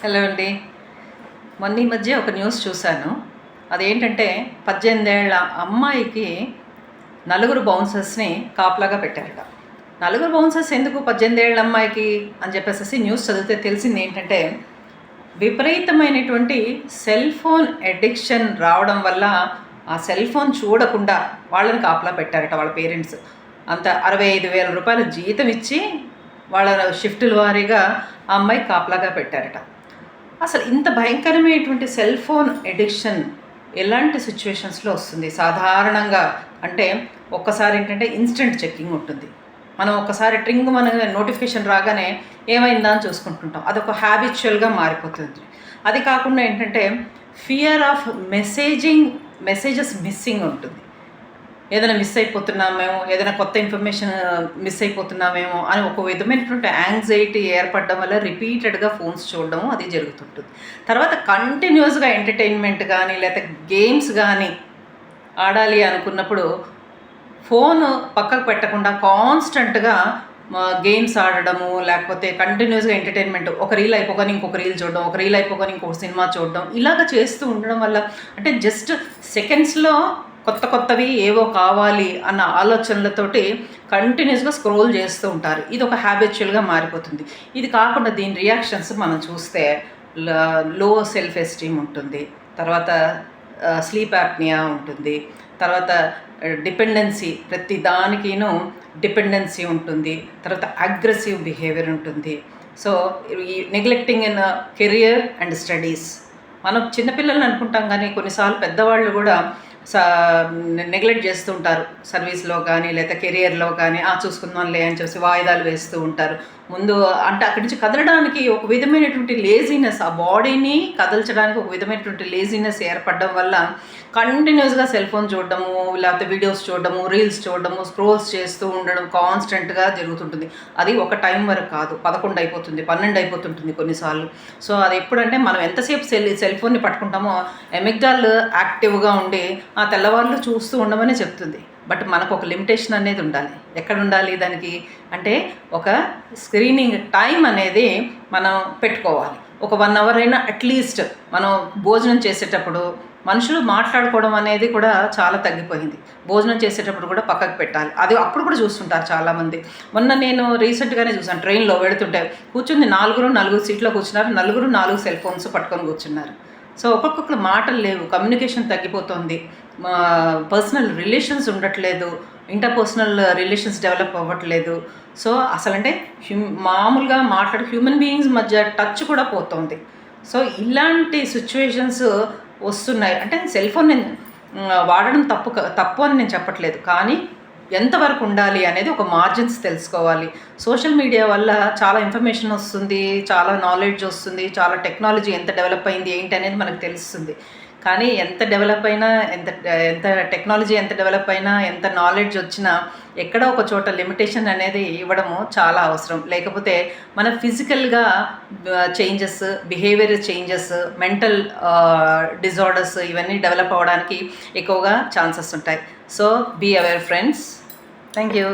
Hello అండి. మొన్న ఈ మధ్య ఒక న్యూస్ చూశాను. అదేంటంటే 18 ఏళ్ల అమ్మాయికి నలుగురు బౌన్సర్స్‌ని కాపలాగా పెట్టారట. నలుగురు బౌన్సర్స్ ఎందుకు 18 ఏళ్ల అమ్మాయికి అని చెప్పేసేసి న్యూస్ చదివితే తెలిసింది ఏంటంటే, విపరీతమైనటువంటి సెల్ ఫోన్ అడిక్షన్ రావడం వల్ల ఆ సెల్ ఫోన్ చూడకుండా వాళ్ళని కాపలా పెట్టారట వాళ్ళ పేరెంట్స్. అంత రూ. 65,000 జీతం ఇచ్చి వాళ్ళ షిఫ్టుల వారీగా ఆ అమ్మాయికి కాపలాగా పెట్టారట. అసలు ఇంత భయంకరమైనటువంటి సెల్ ఫోన్ ఎడిక్షన్ ఎలాంటి సిచ్యువేషన్స్లో వస్తుంది సాధారణంగా అంటే ఒక్కసారి ఏంటంటే ఇన్స్టెంట్ చెక్కింగ్ ఉంటుంది. మనం ఒక్కసారి ట్రింగ్ మన నోటిఫికేషన్ రాగానే ఏమైందా అని చూసుకుంటుంటాం. అదొక హ్యాబిచువల్గా మారిపోతుంది. అది కాకుండా ఏంటంటే ఫియర్ ఆఫ్ మెసేజెస్ మిస్సింగ్ ఉంటుంది. ఏదైనా మిస్ అయిపోతున్నామేమో, ఏదైనా కొత్త ఇన్ఫర్మేషన్ మిస్ అయిపోతున్నామేమో అని ఒక విధమైనటువంటి యాంగ్జైటీ ఏర్పడడం వల్ల రిపీటెడ్గా ఫోన్స్ చూడడం అది జరుగుతుంటుంది. తర్వాత కంటిన్యూస్గా ఎంటర్టైన్మెంట్ కానీ లేకపోతే గేమ్స్ కానీ ఆడాలి అనుకున్నప్పుడు ఫోను పక్కకు పెట్టకుండా కాన్స్టెంట్గా గేమ్స్ ఆడడము, లేకపోతే కంటిన్యూస్గా ఎంటర్టైన్మెంట్, ఒక రీల్ అయిపోగానే ఇంకొక రీల్ చూడడం, ఒక రీల్ అయిపోగానే ఇంకొక సినిమా చూడడం, ఇలాగ చేస్తూ ఉండడం వల్ల అంటే జస్ట్ సెకండ్స్లో కొత్తవి ఏవో కావాలి అన్న ఆలోచనలతోటి కంటిన్యూస్గా స్క్రోల్ చేస్తూ ఉంటారు. ఇది ఒక హ్యాబిచువల్గా మారిపోతుంది. ఇది కాకుండా దీని రియాక్షన్స్ మనం చూస్తే లో సెల్ఫ్ ఎస్టీమ్ ఉంటుంది, తర్వాత స్లీప్ యాప్నియా ఉంటుంది, తర్వాత డిపెండెన్సీ, ప్రతి దానికిను డిపెండెన్సీ ఉంటుంది, తర్వాత అగ్రెసివ్ బిహేవియర్ ఉంటుంది. సో ఈ neglecting in career and studies. మనం చిన్నపిల్లల్ని అనుకుంటాం కానీ కొన్నిసార్లు పెద్దవాళ్ళు కూడా నెగ్లెక్ట్ చేస్తూ ఉంటారు. సర్వీస్లో కానీ లేదా కెరియర్లో కానీ చూసుకుందాంలే అని చెప్పి వాయిదాలు వేస్తూ ఉంటారు. ముందు అంటే అక్కడి నుంచి కదలడానికి ఒక విధమైనటువంటి లేజినెస్, ఆ బాడీని కదల్చడానికి ఒక విధమైనటువంటి లేజినెస్ ఏర్పడడం వల్ల కంటిన్యూస్గా సెల్ ఫోన్ చూడడము, లేకపోతే వీడియోస్ చూడడము, రీల్స్ చూడడము, స్క్రోల్స్ చేస్తూ ఉండడం కాన్స్టెంట్గా జరుగుతుంటుంది. అది ఒక టైం వరకు కాదు, 11 అయిపోతుంది, 12 అయిపోతుంటుంది కొన్నిసార్లు. సో అది ఎప్పుడంటే మనం ఎంతసేపు సెల్ ఫోన్ని పట్టుకుంటామో ఎమిగ్డాల్ యాక్టివ్గా ఉండి ఆ తెల్లవాళ్ళు చూస్తూ ఉండమని చెప్తుంది. బట్ మనకు ఒక లిమిటేషన్ అనేది ఉండాలి. ఎక్కడ ఉండాలి దానికి అంటే ఒక స్క్రీనింగ్ టైం అనేది మనం పెట్టుకోవాలి. ఒక 1 అవర్ అయినా అట్లీస్ట్ మనం భోజనం చేసేటప్పుడు మనుషులు మాట్లాడుకోవడం అనేది కూడా చాలా తగ్గిపోయింది. భోజనం చేసేటప్పుడు కూడా పక్కకు పెట్టాలి. అది అప్పుడు కూడా చూస్తుంటారు చాలామంది. మొన్న నేను రీసెంట్గానే చూసాను, ట్రైన్లో వెళుతుంటే కూర్చుంది నలుగురు సీట్లో కూర్చున్నారు, 4 సెల్ ఫోన్స్ పట్టుకొని కూర్చున్నారు. సో ఒక్కొక్కరు మాటలు లేవు, కమ్యూనికేషన్ తగ్గిపోతుంది, పర్సనల్ రిలేషన్స్ ఉండట్లేదు, ఇంటర్పర్సనల్ రిలేషన్స్ డెవలప్ అవ్వట్లేదు. సో అసలంటే మామూలుగా మాట్లాడే హ్యూమన్ బీయింగ్స్ మధ్య టచ్ కూడా పోతుంది. సో ఇలాంటి సిచ్యువేషన్స్ వస్తున్నాయి. అంటే సెల్ ఫోన్ నేను వాడడం తప్పు అని నేను చెప్పట్లేదు, కానీ ఎంతవరకు ఉండాలి అనేది ఒక మార్జిన్స్ తెలుసుకోవాలి. సోషల్ మీడియా వల్ల చాలా ఇన్ఫర్మేషన్ వస్తుంది, చాలా నాలెడ్జ్ వస్తుంది, చాలా టెక్నాలజీ ఎంత డెవలప్ అయింది ఏంటి అనేది మనకు తెలుస్తుంది. కానీ ఎంత డెవలప్ అయినా, ఎంత టెక్నాలజీ ఎంత డెవలప్ అయినా, ఎంత నాలెడ్జ్ వచ్చినా ఎక్కడో ఒక చోట లిమిటేషన్ అనేది ఇవ్వడము చాలా అవసరం. లేకపోతే మన ఫిజికల్గా changes, behaviour changes, mental disorders ఇవన్నీ డెవలప్ అవ్వడానికి ఎక్కువగా ఛాన్సెస్ ఉంటాయి. So be aware friends. Thank you.